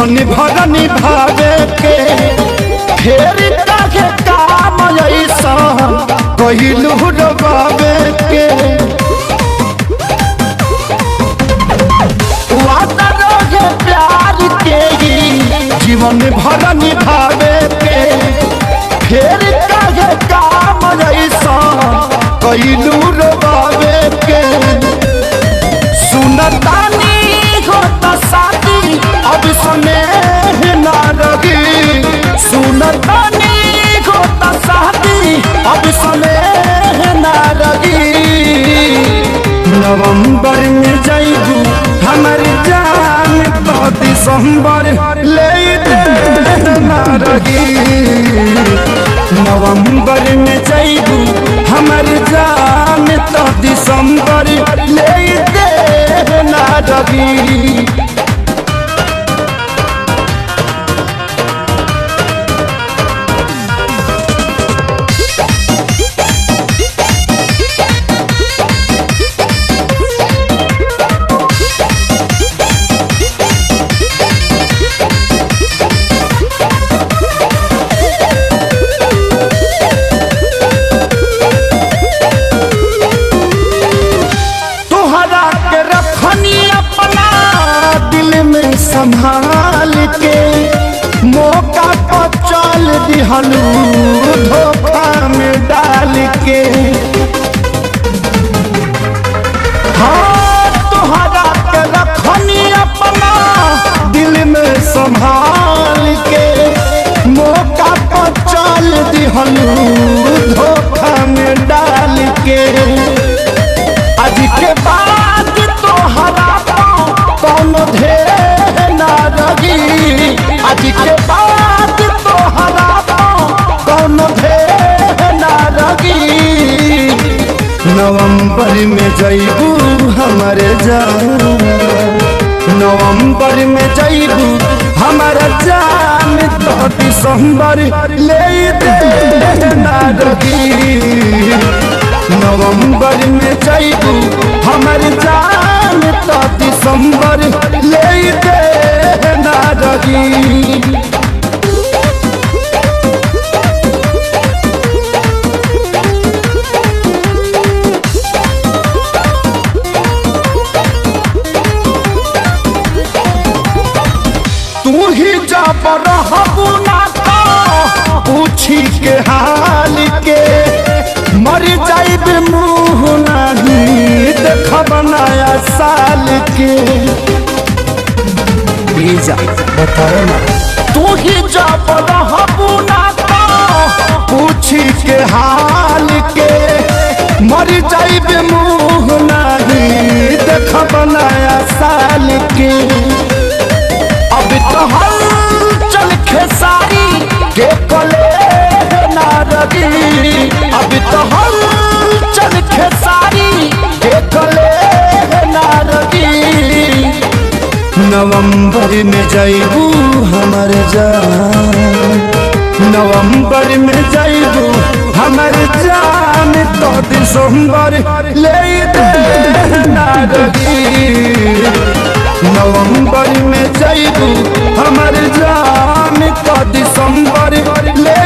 जीवन भर निभावे के फेर काहे काम ऐसा कहिलू रबावे के वादा रहे प्यार के जीवन भर निभावे के फेर काहे काम ऐसा कहिलू रबावे के सुनतानी होता शादी अब स्नेह ना रही सुनतानी होता शादी अब स्नेह ना रही नवंबर में जाइबू हमर जान तो दिसंबर ले ना रही नवंबर में जाइबू हमर जान तो दिसंबर ले ना रही संभाल के मौका पर चल दिहलू धोखा में डाल के हाँ तोहरा के रखनी अपना दिल में संभाल के मौका पर चल दिहलू धोखा में डाल के आज के बाद तोहरा कौन ढेर आज के बाद तोहरा कौन भेद ना रही नवंबर में जइबू हमारे जान नवंबर में जइबू हमारा जान तो दिसंबर ले ना रही नवंबर में जइबू हमारे जान तो दिसंबर ले ना रही तू ही जब रहबू ना तो पूछी के हाल के मर जाइब मुँह नहीं देखब नया साल के बताओ ना तू ही जब रहबू ना तो पूछी के हाल के मर जाइब मुँह नहीं देखब नया साल के अब तो हलचल खेसारी के कले ना रही अब तो हलचल खेसारी के कले ना रही नवंबर में जाइबू हमर जान नवंबर में जाइबू हमर जान तो दिसंबर ले ना रही नवंबर में जाइबू हमर जान तो दिसंबर ले